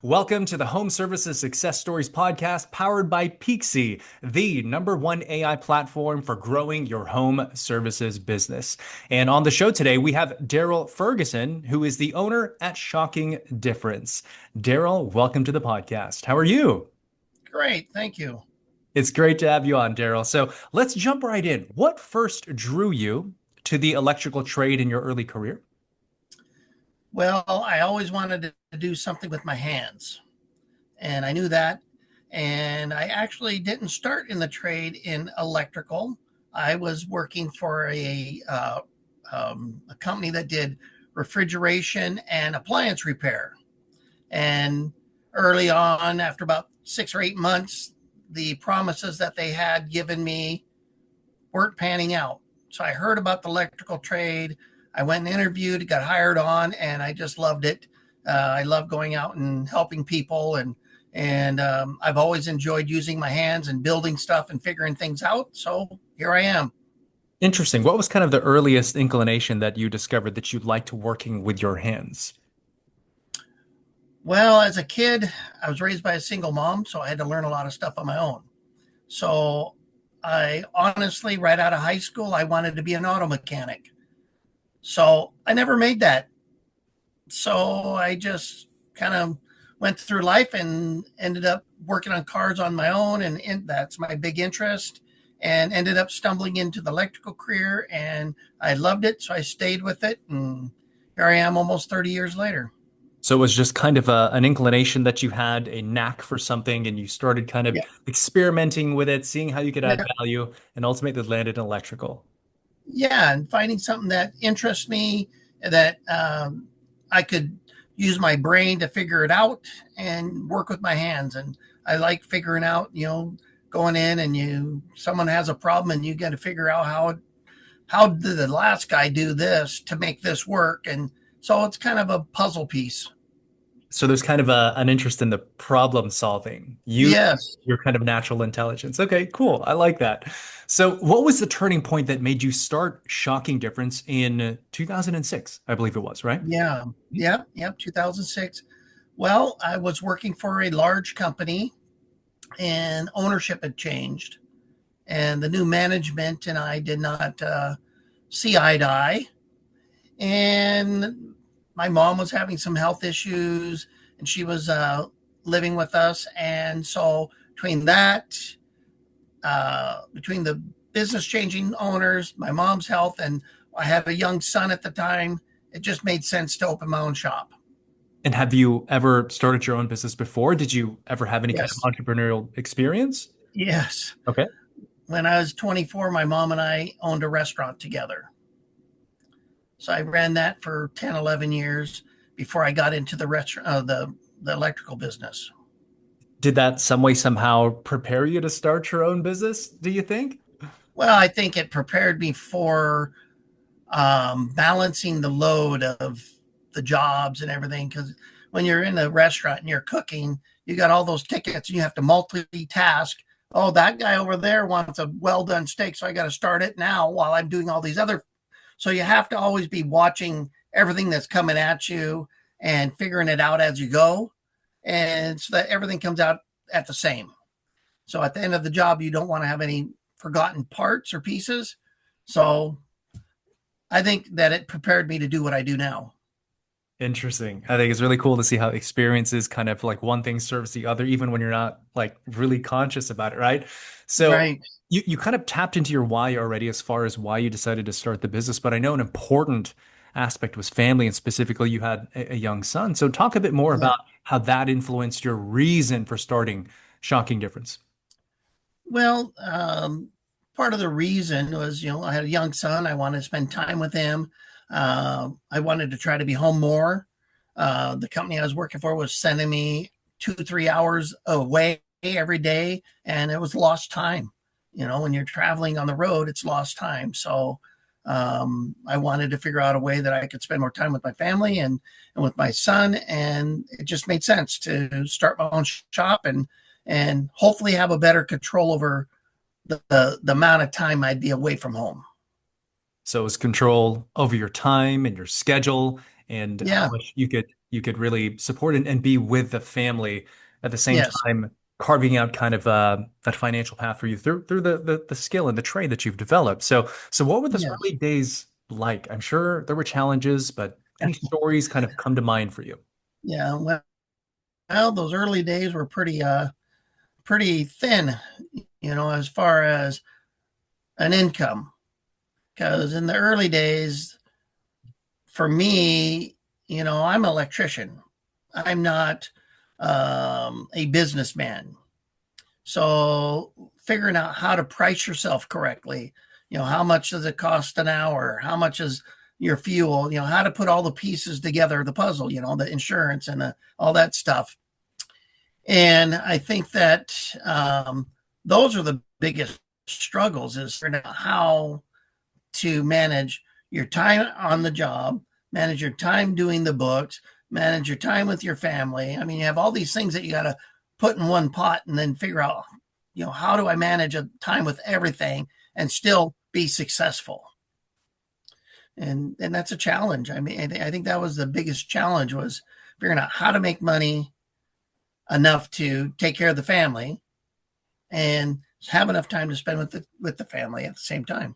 Welcome to the Home Services Success Stories podcast powered by Peakzi, the #1 AI platform for growing your home services business. And on the show today, we have Darrell Furgison, who is the owner at Shocking Difference. Daryl, welcome to the podcast. How are you? Great, thank you. It's great to have you on, Daryl. So let's jump right in. What first drew you to the electrical trade in your early career? Well, I always wanted to do something with my hands, and I knew that. And I actually didn't start in the trade in electrical. I was working for a company that did refrigeration and appliance repair. And early on, after about 6 or 8 months, the promises that they had given me weren't panning out. So I heard about the electrical trade. I went and interviewed, got hired on, and I just loved it. I love going out and helping people, and I've always enjoyed using my hands and building stuff and figuring things out. So here I am. Interesting. What was kind of the earliest inclination that you discovered that you liked working with your hands? Well, as a kid, I was raised by a single mom, so I had to learn a lot of stuff on my own. So I honestly, right out of high school, I wanted to be an auto mechanic. So I never made that. So I just kind of went through life and ended up working on cars on my own. And that's my big interest, and ended up stumbling into the electrical career, and I loved it. So I stayed with it. And here I am almost 30 years later. So it was just kind of an inclination that you had a knack for something and you started kind of Yeah. experimenting with it, seeing how you could add Yeah. value, and ultimately landed in electrical. Yeah. And finding something that interests me, that I could use my brain to figure it out and work with my hands. And I like figuring out, going in and someone has a problem and you got to figure out how did the last guy do this to make this work. And so it's kind of a puzzle piece. So there's kind of an interest in the problem solving, use Yes. your kind of natural intelligence. Okay, cool. I like that. So what was the turning point that made you start Shocking Difference in 2006? I believe it was, right? Yeah. Yeah. Yep. 2006. Well, I was working for a large company, and ownership had changed, and the new management and I did not see eye to eye. And my mom was having some health issues, and she was living with us. And so between the business changing owners, my mom's health, and I had a young son at the time, it just made sense to open my own shop. And have you ever started your own business before? Did you ever have any kind of Yes. entrepreneurial experience? Yes. Okay. When I was 24, my mom and I owned a restaurant together. So I ran that for 10, 11 years before I got into the restaurant, the electrical business. Did that some way somehow prepare you to start your own business, do you think? Well, I think it prepared me for balancing the load of the jobs and everything. Because when you're in a restaurant and you're cooking, you got all those tickets and you have to multitask. Oh, that guy over there wants a well done steak, so I got to start it now while I'm doing all these other. So you have to always be watching everything that's coming at you and figuring it out as you go, and so that everything comes out at the same. So at the end of the job, you don't want to have any forgotten parts or pieces. So I think that it prepared me to do what I do now. Interesting. I think it's really cool to see how experiences kind of like one thing serves the other, even when you're not like really conscious about it, right? So Right. you kind of tapped into your why already as far as why you decided to start the business, but I know an important aspect was family, and specifically you had a young son. So talk a bit more Yeah. about how that influenced your reason for starting Shocking Difference. Well, part of the reason was, I had a young son. I wanted to spend time with him. I wanted to try to be home more. The company I was working for was sending me 2, 3 hours away every day, and it was lost time. When you're traveling on the road, it's lost time. So I wanted to figure out a way that I could spend more time with my family and with my son. And it just made sense to start my own shop and hopefully have a better control over the amount of time I'd be away from home. So it was control over your time and your schedule and how Yeah. much you could really support and be with the family at the same Yes. time, carving out kind of that financial path for you through the skill and the trade that you've developed. So what were those Yes. early days like? I'm sure there were challenges, but any stories kind of come to mind for you? Yeah. Well, those early days were pretty thin, as far as an income. Because in the early days, for me, I'm an electrician. I'm not a businessman. So figuring out how to price yourself correctly, how much does it cost an hour? How much is your fuel? How to put all the pieces together, the puzzle, the insurance and all that stuff. And I think that those are the biggest struggles is figuring out how to manage your time on the job, manage your time doing the books, manage your time with your family. I mean, you have all these things that you got to put in one pot and then figure out, how do I manage a time with everything and still be successful? And that's a challenge. I mean, I think that was the biggest challenge was figuring out how to make money enough to take care of the family and have enough time to spend with the family at the same time.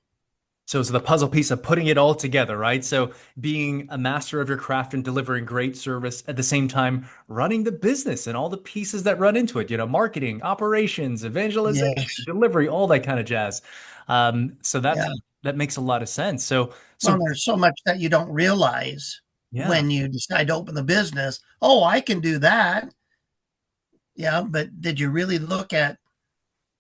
So it's the puzzle piece of putting it all together, right? So being a master of your craft and delivering great service at the same time, running the business and all the pieces that run into it, marketing, operations, evangelization, Yes. delivery, all that kind of jazz. So Yeah. that makes a lot of sense. So Well, there's so much that you don't realize yeah. when you decide to open the business. Oh, I can do that. Yeah, but did you really look at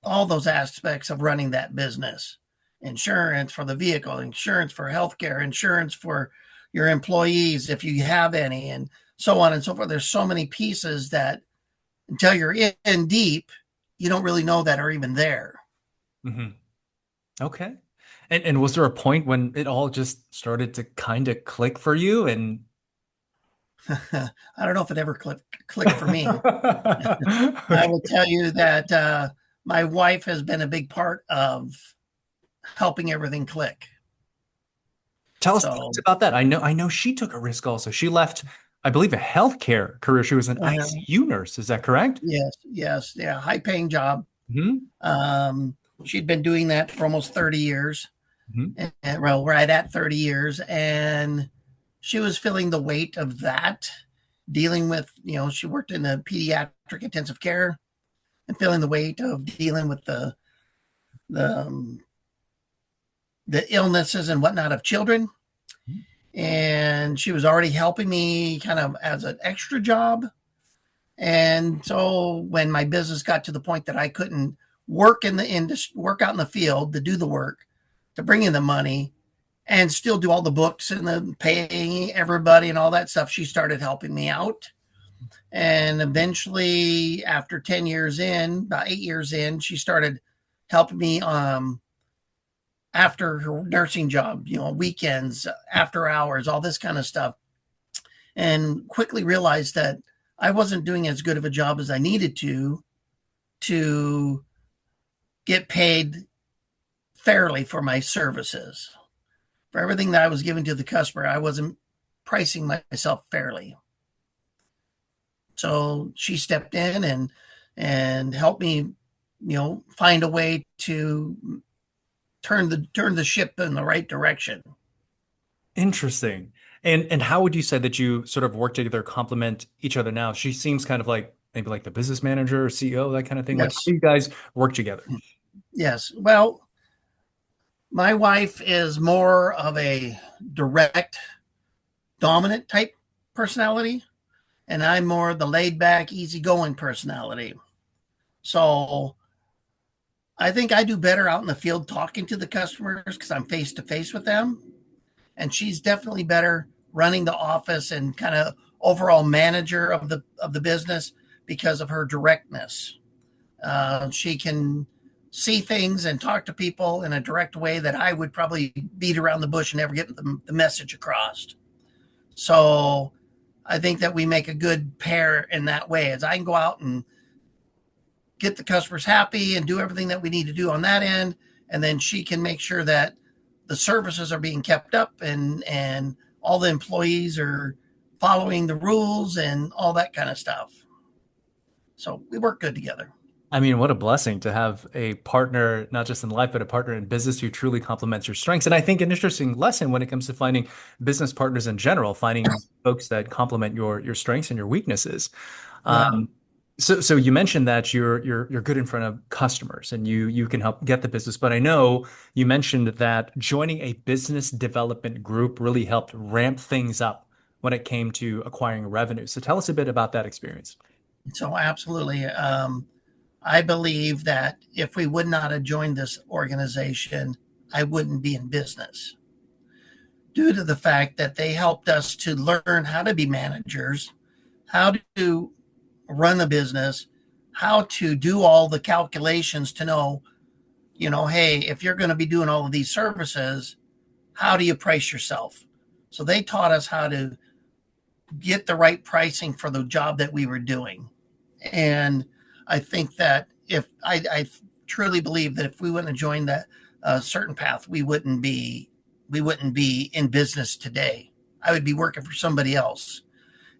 all those aspects of running that business? Insurance for the vehicle, insurance for healthcare, insurance for your employees, if you have any, and so on and so forth. There's so many pieces that until you're in deep, you don't really know that are even there. Hmm. Okay. And was there a point when it all just started to kind of click for you and I don't know if it ever clicked for me. I okay. will tell you that my wife has been a big part of helping everything click. Tell us So, about that. I know she took a risk also. She left, I believe, a healthcare career. She was an uh, ICU nurse. Is that correct? yes, yes, yeah, high paying job. Hmm. She'd been doing that for almost 30 years, Hmm. and well, right at 30 years. And she was feeling the weight of that, dealing with, she worked in the pediatric intensive care and feeling the weight of dealing with the, um, the illnesses and whatnot of children. And she was already helping me kind of as an extra job. And so when my business got to the point that I couldn't work in the industry, work out in the field to do the work, to bring in the money, and still do all the books and the paying everybody and all that stuff, she started helping me out. And eventually, after 10 years in, about 8 years in, she started helping me after her nursing job, weekends, after hours, all this kind of stuff. And quickly realized that I wasn't doing as good of a job as I needed to get paid fairly for my services. For everything that I was giving to the customer, I wasn't pricing myself fairly. So she stepped in and helped me, find a way to turn the ship in the right direction. Interesting. And how would you say that you sort of work together, complement each other now? She seems kind of like maybe like the business manager or CEO, that kind of thing. Like how Yes. do you guys work together? Yes. Well, my wife is more of a direct, dominant type personality, and I'm more the laid back, easygoing personality. So I think I do better out in the field talking to the customers because I'm face to face with them. And she's definitely better running the office and kind of overall manager of the business because of her directness. She can see things and talk to people in a direct way that I would probably beat around the bush and never get the message across. So I think that we make a good pair in that way as I can go out and get the customers happy and do everything that we need to do on that end. And then she can make sure that the services are being kept up and all the employees are following the rules and all that kind of stuff. So we work good together. I mean, what a blessing to have a partner, not just in life, but a partner in business who truly complements your strengths. And I think an interesting lesson when it comes to finding business partners in general, finding folks that complement your strengths and your weaknesses. Yeah. Um, so you mentioned that you're good in front of customers and you can help get the business. But I know you mentioned that joining a business development group really helped ramp things up when it came to acquiring revenue. So tell us a bit about that experience. So absolutely. I believe that if we would not have joined this organization, I wouldn't be in business due to the fact that they helped us to learn how to be managers, how to run a business, how to do all the calculations to know, hey, if you're going to be doing all of these services, how do you price yourself? So they taught us how to get the right pricing for the job that we were doing. And I think that if I truly believe that if we wouldn't have joined that certain path, we wouldn't be in business today. I would be working for somebody else.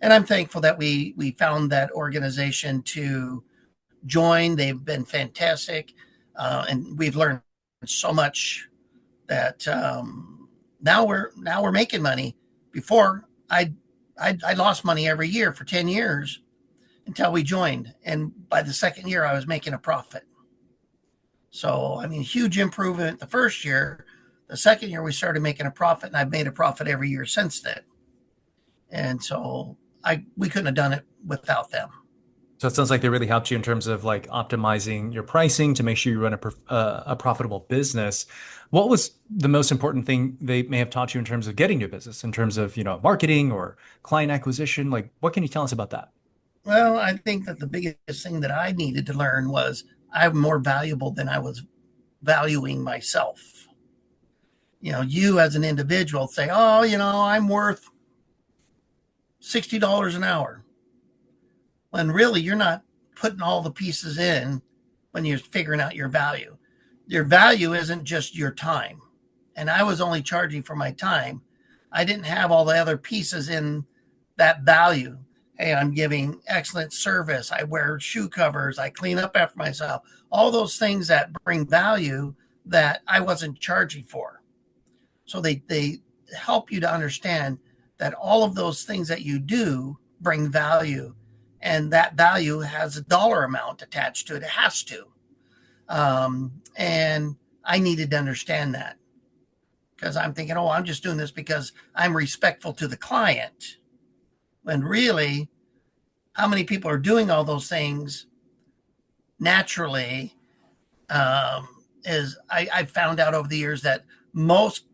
And I'm thankful that we found that organization to join. They've been fantastic, and we've learned so much that now we're making money. Before I lost money every year for 10 years until we joined, and by the second year I was making a profit. So I mean, huge improvement the first year. The second year we started making a profit, and I've made a profit every year since then. And so we couldn't have done it without them. So it sounds like they really helped you in terms of like optimizing your pricing to make sure you run a profitable business. What was the most important thing they may have taught you in terms of getting new business, in terms of, marketing or client acquisition? Like, what can you tell us about that? Well, I think that the biggest thing that I needed to learn was I'm more valuable than I was valuing myself. You as an individual say, oh, I'm worth $60 an hour. When really you're not putting all the pieces in when you're figuring out your value. Your value isn't just your time. And I was only charging for my time. I didn't have all the other pieces in that value. Hey, I'm giving excellent service. I wear shoe covers. I clean up after myself. All those things that bring value that I wasn't charging for. So they help you to understand that all of those things that you do bring value, and that value has a dollar amount attached to it. It has to. And I needed to understand that because I'm thinking, oh, I'm just doing this because I'm respectful to the client. When really, how many people are doing all those things naturally? Is I found out over the years that most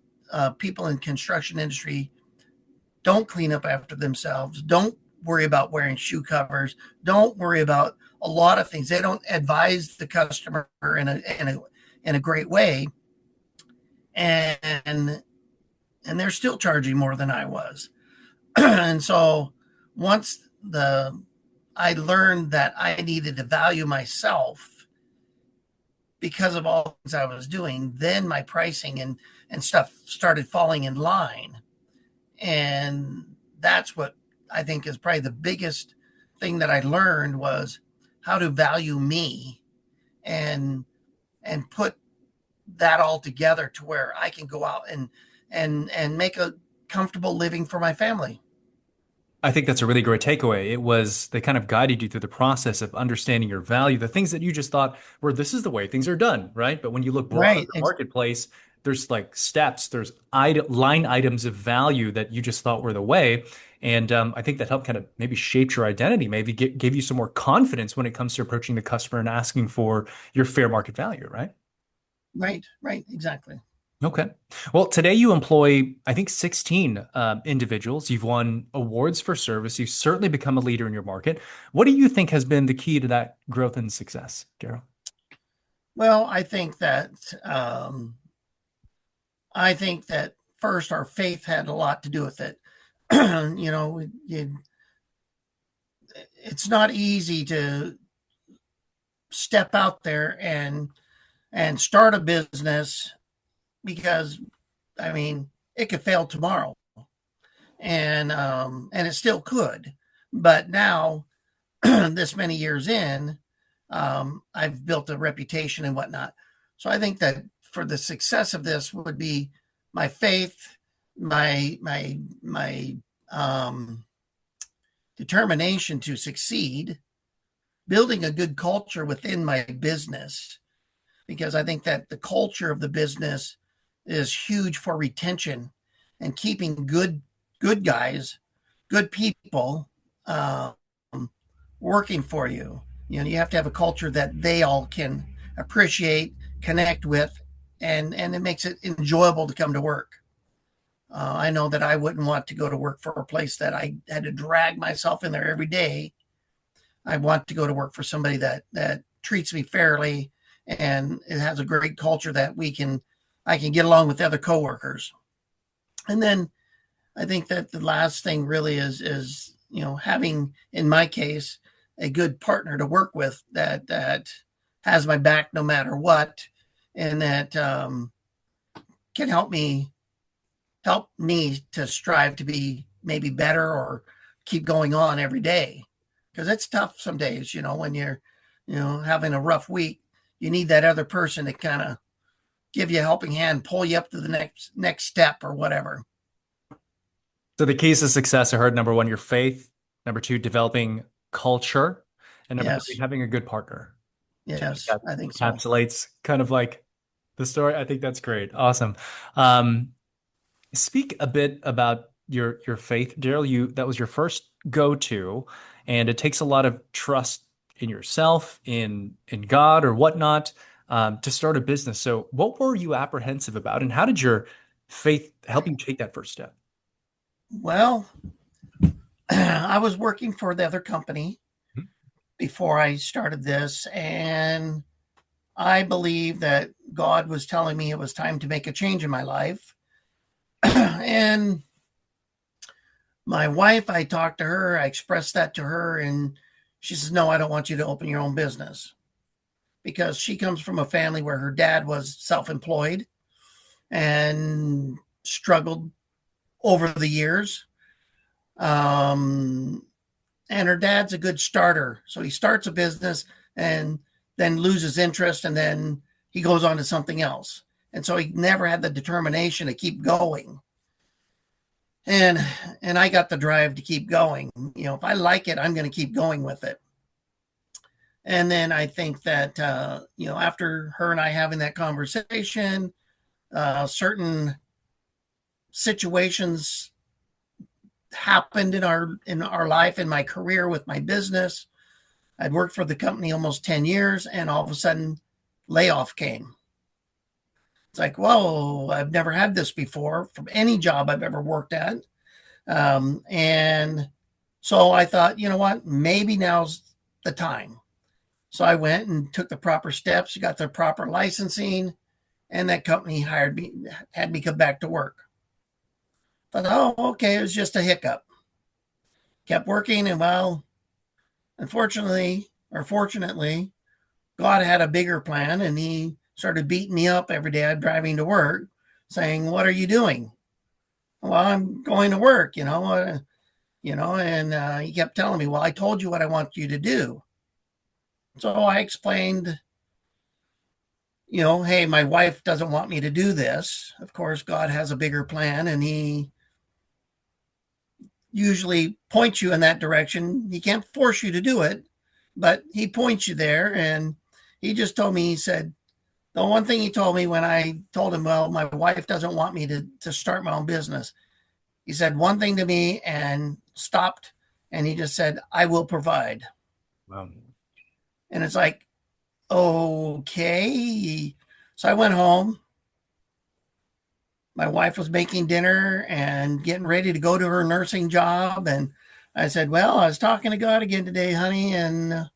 people in construction industry don't clean up after themselves, don't worry about wearing shoe covers, don't worry about a lot of things. They don't advise the customer in a great way, and they're still charging more than I was. And so once I learned that I needed to value myself because of all the things I was doing, then my pricing and stuff started falling in line. And that's what I think is probably the biggest thing that I learned was how to value me and put that all together to where I can go out and make a comfortable living for my family. I think that's a really great takeaway. It was they kind of guided you through the process of understanding your value, the things that you just thought were this is the way things are done, right? But when you look broader Right. in the marketplace, there's like steps, there's line items of value that you just thought were the way. And I think that helped kind of maybe shape your identity, maybe gave you some more confidence when it comes to approaching the customer and asking for your fair market value, right? Right, exactly. Okay. Well, today you employ, I think, 16 individuals. You've won awards for service. You've certainly become a leader in your market. What do you think has been the key to that growth and success, Daryl? Well, I think that first our faith had a lot to do with it. you know, you, it's not easy to step out there and start a business because I mean it could fail tomorrow. and it still could. But now, this many years in, I've built a reputation and whatnot. So I think that for the success of this would be my faith, my determination to succeed, building a good culture within my business, because I think that the culture of the business is huge for retention and keeping good guys, good people working for you. You know, you have to have a culture that they all can appreciate, connect with, and it makes it enjoyable to come to work. I know that I wouldn't want to go to work for a place that I had to drag myself in there every day. I want to go to work for somebody that treats me fairly, and it has a great culture that I can get along with other coworkers. And then I think that the last thing really is having, in my case, a good partner to work with that has my back no matter what, and that can help me to strive to be maybe better or keep going on every day. Because it's tough some days, when you're, having a rough week, you need that other person to kind of give you a helping hand, pull you up to the next step or whatever. So the keys to success, I heard number one, your faith, number two, developing culture, and number three, having a good partner. Yes, I think so. Encapsulates kind of like the story. I think that's great. Awesome. Speak a bit about your faith, Daryl. That was your first go-to, and it takes a lot of trust in yourself, in God or whatnot, to start a business. So what were you apprehensive about, and how did your faith help you take that first step? Well, I was working for the other company before I started this, and I believe that God was telling me it was time to make a change in my life. And my wife, I talked to her, I expressed that to her, and she says, no, I don't want you to open your own business, because she comes from a family where her dad was self-employed and struggled over the years. And her dad's a good starter. So he starts a business and then loses interest, and then he goes on to something else. And so he never had the determination to keep going. And I got the drive to keep going. If I like it, I'm going to keep going with it. And then I think that, after her and I having that conversation, certain situations happened in our life, in my career, with my business. I'd worked for the company almost 10 years, and all of a sudden layoff came. It's like, whoa, I've never had this before from any job I've ever worked at. And so I thought, you know what, maybe now's the time. So I went and took the proper steps, got the proper licensing, and that company had me come back to work. I thought, oh, okay, it was just a hiccup. Kept working, and well, unfortunately, or fortunately, God had a bigger plan, and he started beating me up every day I'm driving to work, saying, what are you doing? Well, I'm going to work, and he kept telling me, well, I told you what I want you to do. So I explained, hey, my wife doesn't want me to do this. Of course, God has a bigger plan, and he usually points you in that direction. He can't force you to do it, but he points you there. And he just told me, he said, the one thing he told me when I told him, well, my wife doesn't want me to start my own business, he said one thing to me and stopped, and he just said, I will provide. Wow. And it's like, okay. So I went home. My wife was making dinner and getting ready to go to her nursing job. And I said, well, I was talking to God again today, honey. And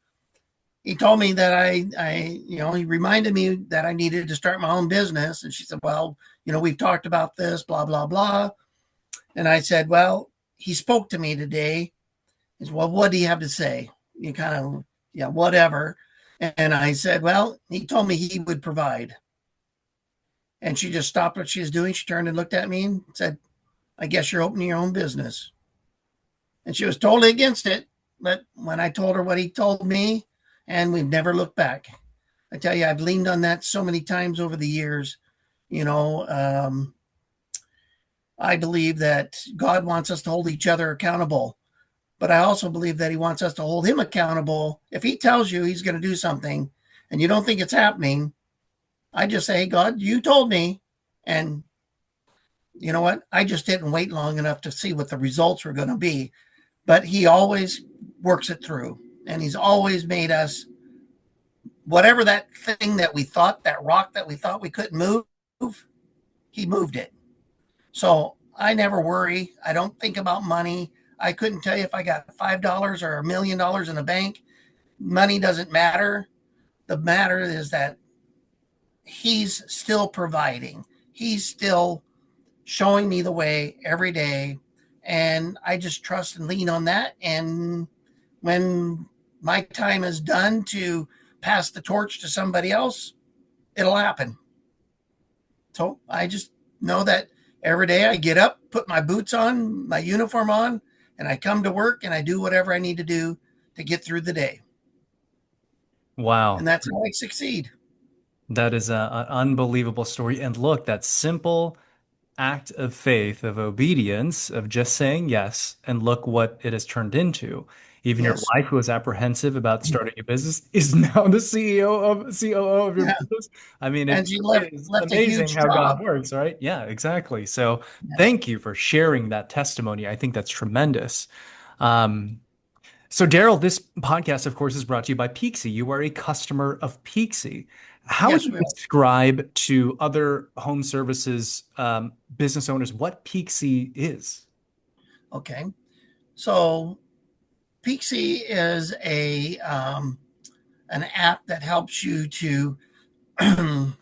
he told me that he reminded me that I needed to start my own business. And she said, well, we've talked about this, blah, blah, blah. And I said, well, he spoke to me today. He said, well, what do you have to say? You kind of, yeah, whatever. And I said, well, he told me he would provide. And she just stopped what she was doing. She turned and looked at me and said, I guess you're opening your own business. And she was totally against it. But when I told her what he told me, and we've never looked back. I tell you, I've leaned on that so many times over the years. You know, I believe that God wants us to hold each other accountable, but I also believe that he wants us to hold him accountable. If he tells you he's going to do something and you don't think it's happening, I just say, hey, God, you told me. And you know what? I just didn't wait long enough to see what the results were going to be. But he always works it through. And he's always made us, whatever that thing that we thought, that rock that we thought we couldn't move, he moved it. So I never worry. I don't think about money. I couldn't tell you if I got $5 or $1 million in the bank. Money doesn't matter. The matter is that he's still providing. He's still showing me the way every day. And I just trust and lean on that. And when my time is done to pass the torch to somebody else, it'll happen. So I just know that every day I get up, put my boots on, my uniform on, and I come to work and I do whatever I need to do to get through the day. Wow. And that's how I succeed. That is an unbelievable story. And look, that simple act of faith, of obedience, of just saying yes, and look what it has turned into. Even your Yes. wife, who was apprehensive about starting a business, is now the COO of your Yeah. business. I mean, And it she is left a amazing huge how God job. works, right? Yeah, exactly. So Yeah. thank you for sharing that testimony. I think that's tremendous. Um, so, Daryl, this podcast, of course, is brought to you by Peakzi. You are a customer of Peakzi. How would Yes, you we are. describe to other home services business owners what Peakzi is? Okay. So Peakzi is an app that helps you to I'm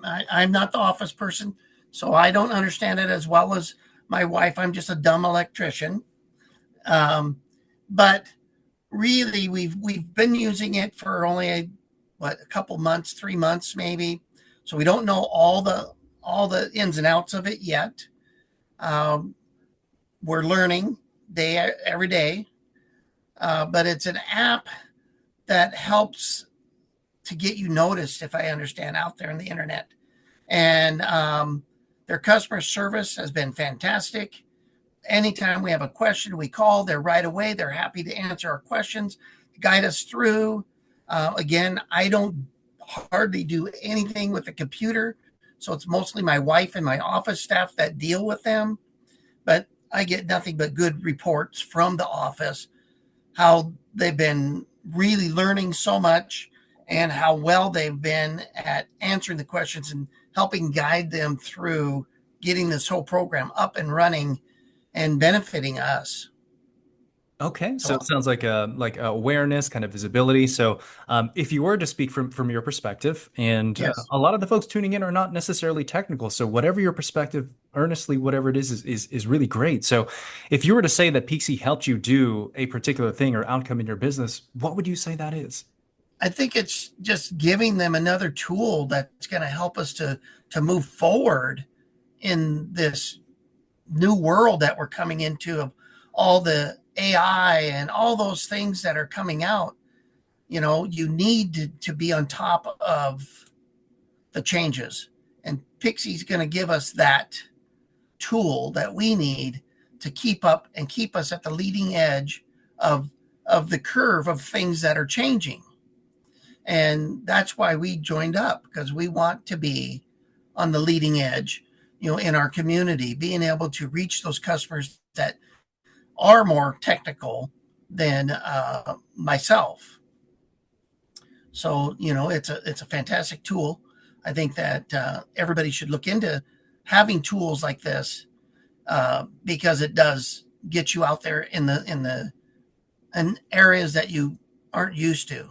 not the office person, so I don't understand it as well as my wife. I'm just a dumb electrician. Um, but really, we've been using it for only a couple months, 3 months maybe. So we don't know all the ins and outs of it yet. Um, we're learning every day, but it's an app that helps to get you noticed, if I understand, out there in the internet. And their customer service has been fantastic. Anytime we have a question, we call, they're right away. They're happy to answer our questions, guide us through. Again, I don't hardly do anything with the computer. So it's mostly my wife and my office staff that deal with them. But I get nothing but good reports from the office, how they've been really learning so much and how well they've been at answering the questions and helping guide them through getting this whole program up and running and benefiting us. Okay, so So, it sounds like awareness, kind of visibility. So, if you were to speak from your perspective, and yes, a lot of the folks tuning in are not necessarily technical, so whatever your perspective, earnestly, whatever it is really great. So, if you were to say that Peaksy helped you do a particular thing or outcome in your business, what would you say that is? I think it's just giving them another tool that's going to help us to move forward in this new world that we're coming into of all the AI and all those things that are coming out. You know, you need to be on top of the changes. And Pixie's going to give us that tool that we need to keep up and keep us at the leading edge of of the curve of things that are changing. And that's why we joined up, because we want to be on the leading edge, in our community, being able to reach those customers that are more technical than myself. So, it's a fantastic tool. I think that everybody should look into having tools like this, because it does get you out there in areas that you aren't used to.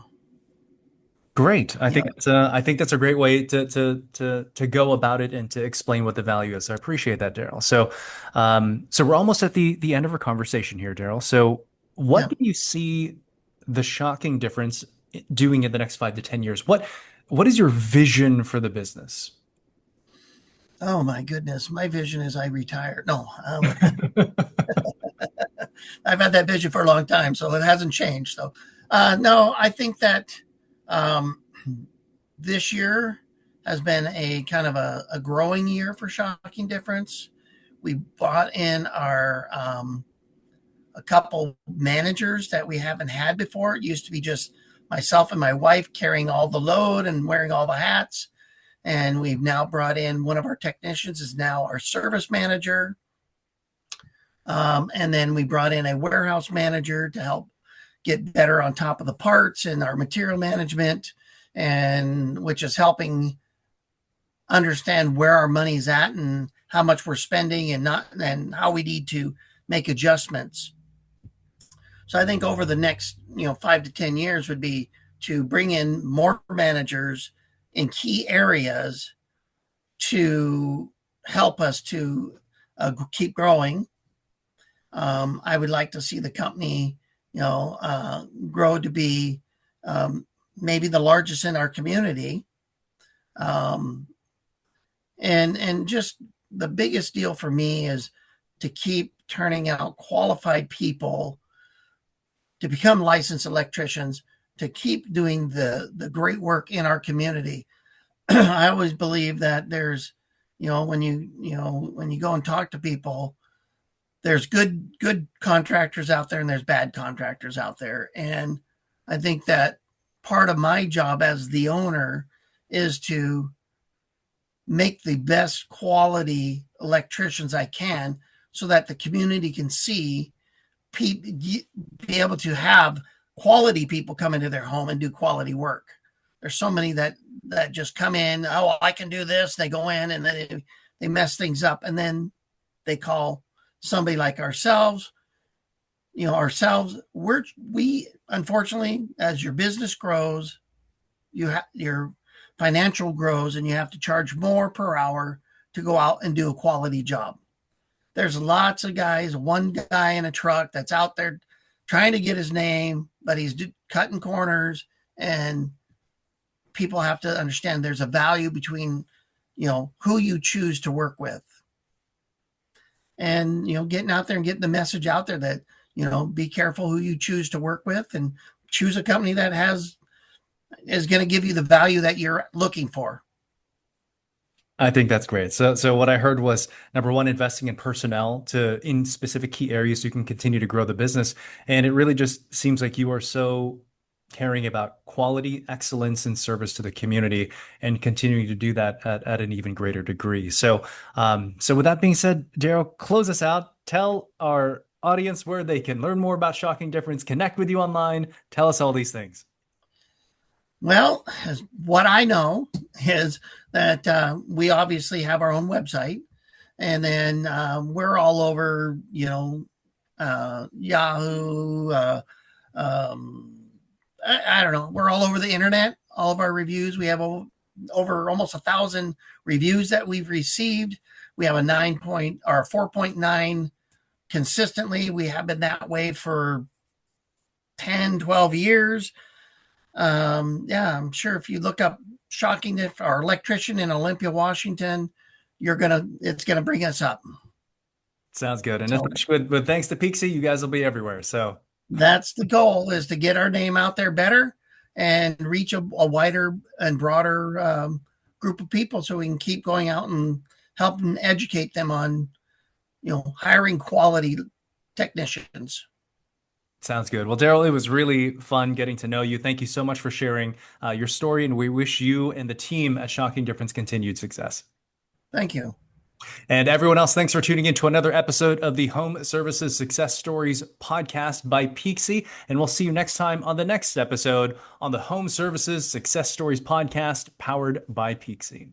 Great. You know, I think that's a great way to go about it and to explain what the value is. So I appreciate that, Daryl. So so we're almost at the end of our conversation here, Daryl. So what yeah. do you see the shocking difference doing in the next 5 to 10 years? What is your vision for the business? Oh my goodness. My vision is I retire. No, I've had that vision for a long time, so it hasn't changed. So, no, I think that um, this year has been a kind of a growing year for Shocking Difference. We brought in our a couple managers that we haven't had before. It used to be just myself and my wife carrying all the load and wearing all the hats. And we've now brought in one of our technicians is now our service manager. And then we brought in a warehouse manager to help get better on top of the parts and our material management, and which is helping understand where our money's at and how much we're spending and how we need to make adjustments. So I think over the next 5 to 10 years would be to bring in more managers in key areas to help us to keep growing. I would like to see the company, grow to be maybe the largest in our community. And just the biggest deal for me is to keep turning out qualified people to become licensed electricians, to keep doing the great work in our community. I always believe that there's, when you go and talk to people, there's good contractors out there and there's bad contractors out there. And I think that part of my job as the owner is to make the best quality electricians I can so that the community can see be able to have quality people come into their home and do quality work. There's so many that just come in, oh, I can do this. They go in and then they mess things up, and then they call somebody like ourselves. We unfortunately, as your business grows, your financial grows, and you have to charge more per hour to go out and do a quality job. There's lots of guys, one guy in a truck that's out there trying to get his name, but he's cutting corners, and people have to understand there's a value between, who you choose to work with. And, getting out there and getting the message out there that, be careful who you choose to work with, and choose a company that is going to give you the value that you're looking for. I think that's great. So what I heard was, number one, investing in personnel in specific key areas so you can continue to grow the business. And it really just seems like you are so caring about quality, excellence, and service to the community, and continuing to do that at an even greater degree. So with that being said, Daryl, close us out. Tell our audience where they can learn more about Shocking Difference, connect with you online. Tell us all these things. Well, what I know is that we obviously have our own website, and then we're all over, Yahoo. I don't know. We're all over the internet. All of our reviews. We have over almost 1,000 reviews that we've received. We have a 4.9 consistently. We have been that way for 10, 12 years. I'm sure if you look up Shocking or Electrician in Olympia, Washington, it's gonna bring us up. Sounds good. And especially with thanks to Peakzi, you guys will be everywhere. So that's the goal, is to get our name out there better and reach a wider and broader group of people, so we can keep going out and help and educate them on, hiring quality technicians. Sounds good. Well, Daryl, it was really fun getting to know you. Thank you so much for sharing your story, and we wish you and the team at Shocking Difference continued success. Thank you. And everyone else, thanks for tuning in to another episode of the Home Services Success Stories podcast by Peakzi. And we'll see you next time on the next episode on the Home Services Success Stories podcast powered by Peakzi.